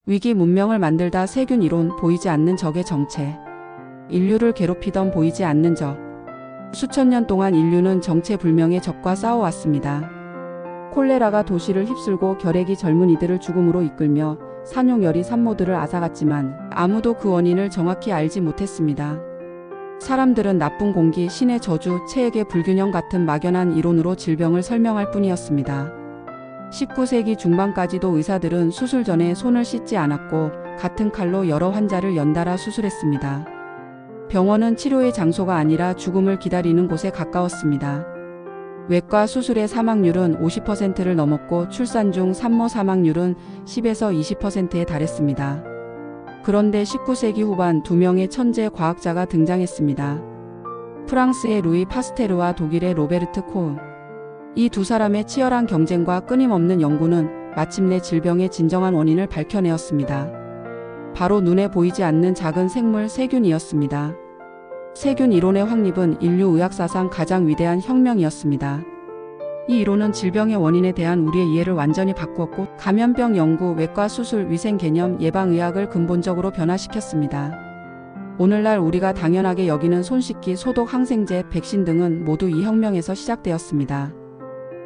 위기 문명을 만들다 세균 이론 보이지 않는 적의 정체. 인류를 괴롭히던 보이지 않는 적. 수천 년 동안 인류는 정체불명의 적과 싸워왔습니다. 콜레라가 도시를 휩쓸고 결핵이 젊은이들을 죽음으로 이끌며 산용열이 산모들을 앗아갔지만 아무도 그 원인을 정확히 알지 못했습니다. 사람들은 나쁜 공기, 신의 저주, 체액의 불균형 같은 막연한 이론으로 질병을 설명할 뿐이었습니다. 19세기 중반까지도 의사들은 수술 전에 손을 씻지 않았고 같은 칼로 여러 환자를 연달아 수술했습니다. 병원은 치료의 장소가 아니라 죽음을 기다리는 곳에 가까웠습니다. 외과 수술의 사망률은 50%를 넘었고 출산 중 산모 사망률은 10에서 20%에 달했습니다. 그런데 19세기 후반 두 명의 천재 과학자가 등장했습니다. 프랑스의 루이 파스테르와 독일의 로베르트 코흐. 이 두 사람의 치열한 경쟁과 끊임없는 연구는 마침내 질병의 진정한 원인을 밝혀내었습니다. 바로 눈에 보이지 않는 작은 생물 세균이었습니다. 세균 이론의 확립은 인류 의학사상 가장 위대한 혁명이었습니다. 이 이론은 질병의 원인에 대한 우리의 이해를 완전히 바꾸었고 감염병 연구, 외과 수술, 위생 개념, 예방의학을 근본적으로 변화시켰습니다. 오늘날 우리가 당연하게 여기는 손 씻기, 소독, 항생제, 백신 등은 모두 이 혁명에서 시작되었습니다.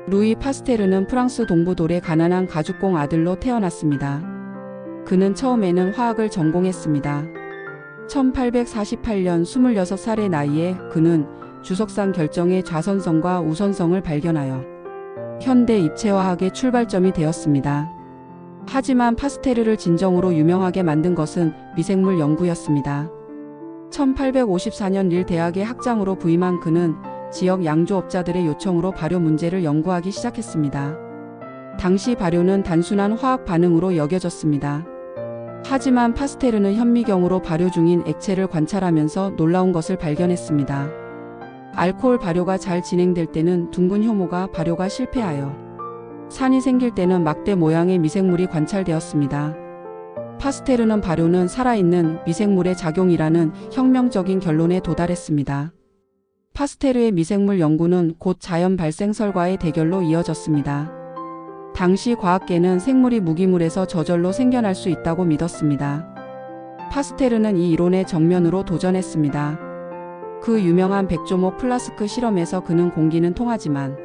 루이 파스테르는 프랑스 동부돌의 가난한 가죽공 아들로 태어났습니다. 그는 처음에는 화학을 전공했습니다. 1848년 26살의 나이에 그는 주석상 결정의 좌선성과 우선성을 발견하여 현대 입체화학의 출발점이 되었습니다. 하지만 파스테르를 진정으로 유명하게 만든 것은 미생물 연구였습니다. 1854년 릴 대학의 학장으로 부임한 그는 지역 양조업자들의 요청으로 발효 문제를 연구하기 시작했습니다. 당시 발효는 단순한 화학 반응으로 여겨졌습니다. 하지만 파스테르는 현미경으로 발효 중인 액체를 관찰하면서 놀라운 것을 발견했습니다. 알코올 발효가 잘 진행될 때는 둥근 효모가 발효가 실패하여 산이 생길 때는 막대 모양의 미생물이 관찰되었습니다. 파스테르는 발효는 살아있는 미생물의 작용이라는 혁명적인 결론에 도달했습니다. 파스테르의 미생물 연구는 곧 자연 발생설과의 대결로 이어졌습니다. 당시 과학계는 생물이 무기물에서 저절로 생겨날 수 있다고 믿었습니다. 파스테르는 이 이론에 정면으로 도전했습니다. 그 유명한 백조목 플라스크 실험에서 그는 공기는 통하지만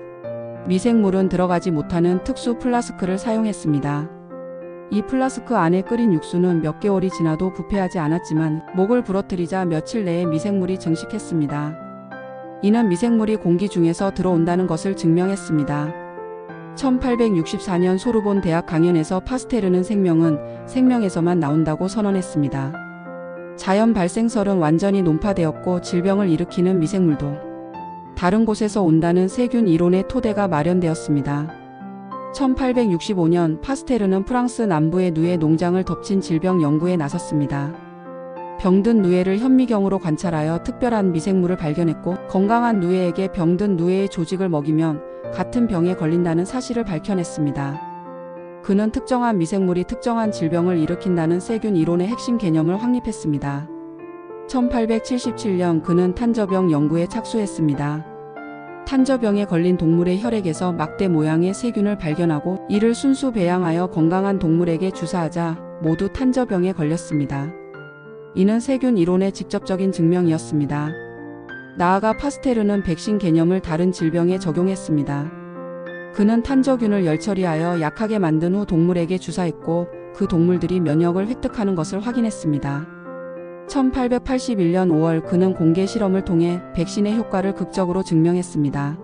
미생물은 들어가지 못하는 특수 플라스크를 사용했습니다. 이 플라스크 안에 끓인 육수는 몇 개월이 지나도 부패하지 않았지만 목을 부러뜨리자 며칠 내에 미생물이 증식했습니다. 이는 미생물이 공기 중에서 들어온다는 것을 증명했습니다. 1864년 소르본 대학 강연에서 파스테르는 생명은 생명에서만 나온다고 선언했습니다. 자연 발생설은 완전히 논파되었고 질병을 일으키는 미생물도 다른 곳에서 온다는 세균 이론의 토대가 마련되었습니다. 1865년 파스테르는 프랑스 남부의 누에 농장을 덮친 질병 연구에 나섰습니다. 병든 누에를 현미경으로 관찰하여 특별한 미생물을 발견했고 건강한 누에에게 병든 누에의 조직을 먹이면 같은 병에 걸린다는 사실을 밝혀냈습니다. 그는 특정한 미생물이 특정한 질병을 일으킨다는 세균 이론의 핵심 개념을 확립했습니다. 1877년 그는 탄저병 연구에 착수했습니다. 탄저병에 걸린 동물의 혈액에서 막대 모양의 세균을 발견하고 이를 순수 배양하여 건강한 동물에게 주사하자 모두 탄저병에 걸렸습니다. 이는 세균 이론의 직접적인 증명이었습니다. 나아가 파스테르는 백신 개념을 다른 질병에 적용했습니다. 그는 탄저균을 열처리하여 약하게 만든 후 동물에게 주사했고 그 동물들이 면역을 획득하는 것을 확인했습니다. 1881년 5월 그는 공개 실험을 통해 백신의 효과를 극적으로 증명했습니다.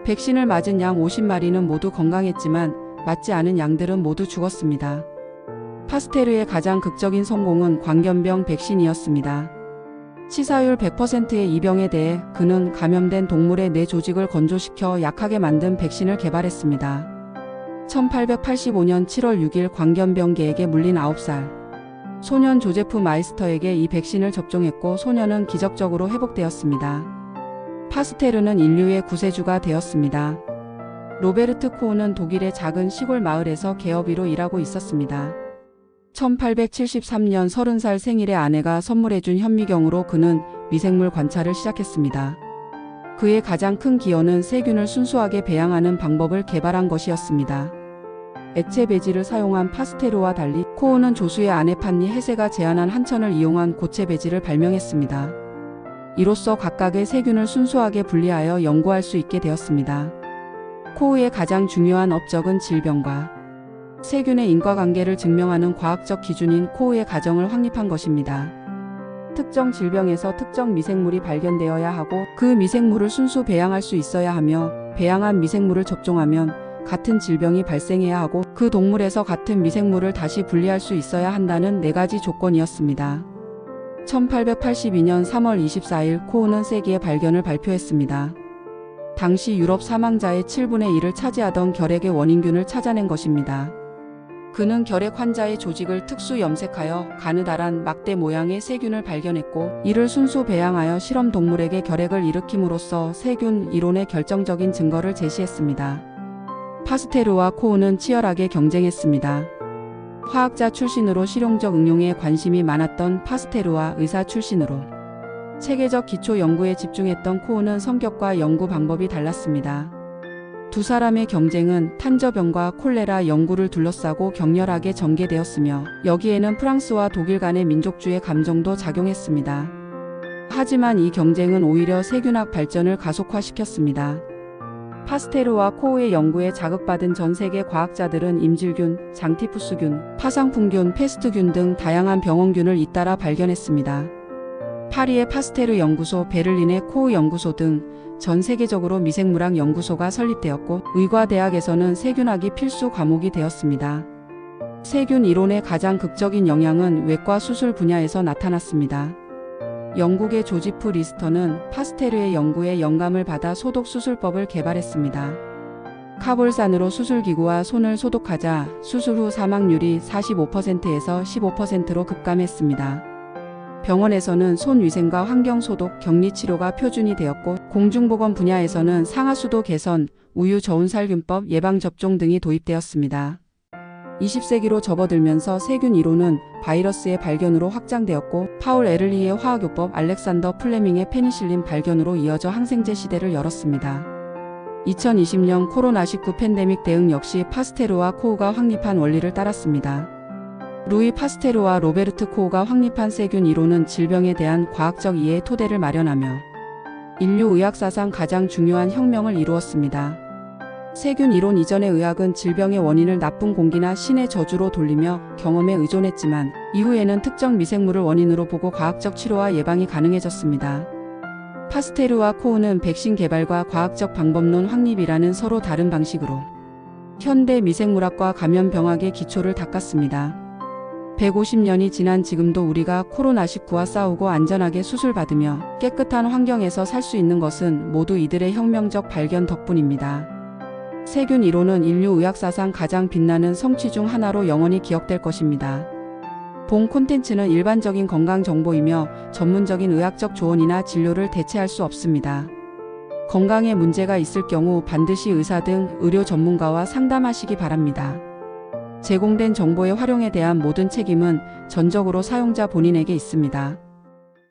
백신을 맞은 양 50마리는 모두 건강했지만 맞지 않은 양들은 모두 죽었습니다. 파스테르의 가장 극적인 성공은 광견병 백신이었습니다. 치사율 100%의 이 병에 대해 그는 감염된 동물의 뇌 조직을 건조시켜 약하게 만든 백신을 개발했습니다. 1885년 7월 6일 광견병개에게 물린 9살 소년 조제프 마이스터에게 이 백신을 접종했고 소년은 기적적으로 회복되었습니다. 파스테르는 인류의 구세주가 되었습니다. 로베르트 코흐는 독일의 작은 시골 마을에서 개업이로 일하고 있었습니다. 1873년 30살 생일에 아내가 선물해준 현미경으로 그는 미생물 관찰을 시작했습니다. 그의 가장 큰 기여는 세균을 순수하게 배양하는 방법을 개발한 것이었습니다. 액체 배지를 사용한 파스테르와 달리 코우는 조수의 아네판니 헤세가 제안한 한천을 이용한 고체 배지를 발명했습니다. 이로써 각각의 세균을 순수하게 분리하여 연구할 수 있게 되었습니다. 코우의 가장 중요한 업적은 질병과 세균의 인과관계를 증명하는 과학적 기준인 코우의 가정을 확립한 것입니다. 특정 질병에서 특정 미생물이 발견되어야 하고 그 미생물을 순수 배양할 수 있어야 하며 배양한 미생물을 접종하면 같은 질병이 발생해야 하고 그 동물에서 같은 미생물을 다시 분리할 수 있어야 한다는 4가지 조건이었습니다. 1882년 3월 24일 코우는 세기의 발견을 발표했습니다. 당시 유럽 사망자의 7분의 1을 차지하던 결핵의 원인균을 찾아낸 것입니다. 그는 결핵 환자의 조직을 특수 염색하여 가느다란 막대 모양의 세균을 발견했고 이를 순수 배양하여 실험 동물에게 결핵을 일으킴으로써 세균 이론의 결정적인 증거를 제시했습니다. 파스테르와 코우는 치열하게 경쟁했습니다. 화학자 출신으로 실용적 응용에 관심이 많았던 파스테르와 의사 출신으로 체계적 기초 연구에 집중했던 코우는 성격과 연구 방법이 달랐습니다. 두 사람의 경쟁은 탄저병과 콜레라 연구를 둘러싸고 격렬하게 전개되었으며 여기에는 프랑스와 독일 간의 민족주의 감정도 작용했습니다. 하지만 이 경쟁은 오히려 세균학 발전을 가속화시켰습니다. 파스테르와 코우의 연구에 자극받은 전 세계 과학자들은 임질균, 장티푸스균, 파상풍균, 페스트균 등 다양한 병원균을 잇따라 발견했습니다. 파리의 파스테르 연구소, 베를린의 코우 연구소 등 전 세계적으로 미생물학 연구소가 설립되었고 의과대학에서는 세균학이 필수 과목이 되었습니다. 세균 이론의 가장 극적인 영향은 외과 수술 분야에서 나타났습니다. 영국의 조지프 리스터는 파스테르의 연구에 영감을 받아 소독 수술법을 개발했습니다. 카볼산으로 수술기구와 손을 소독하자 수술 후 사망률이 45%에서 15%로 급감했습니다. 병원에서는 손위생과 환경소독, 격리치료가 표준이 되었고 공중보건 분야에서는 상하수도 개선, 우유 저온살균법, 예방접종 등이 도입되었습니다. 20세기로 접어들면서 세균 이론은 바이러스의 발견으로 확장되었고 파울 에를리의 화학요법, 알렉산더 플레밍의 페니실린 발견으로 이어져 항생제 시대를 열었습니다. 2020년 코로나19 팬데믹 대응 역시 파스테르와 코우가 확립한 원리를 따랐습니다. 루이 파스테르와 로베르트 코우가 확립한 세균 이론은 질병에 대한 과학적 이해의 토대를 마련하며 인류 의학사상 가장 중요한 혁명을 이루었습니다. 세균 이론 이전의 의학은 질병의 원인을 나쁜 공기나 신의 저주로 돌리며 경험에 의존했지만 이후에는 특정 미생물을 원인으로 보고 과학적 치료와 예방이 가능해졌습니다. 파스테르와 코우는 백신 개발과 과학적 방법론 확립이라는 서로 다른 방식으로 현대 미생물학과 감염병학의 기초를 닦았습니다. 150년이 지난 지금도 우리가 코로나19와 싸우고 안전하게 수술받으며 깨끗한 환경에서 살 수 있는 것은 모두 이들의 혁명적 발견 덕분입니다. 세균 이론은 인류 의학사상 가장 빛나는 성취 중 하나로 영원히 기억될 것입니다. 본 콘텐츠는 일반적인 건강 정보이며 전문적인 의학적 조언이나 진료를 대체할 수 없습니다. 건강에 문제가 있을 경우 반드시 의사 등 의료 전문가와 상담하시기 바랍니다. 제공된 정보의 활용에 대한 모든 책임은 전적으로 사용자 본인에게 있습니다.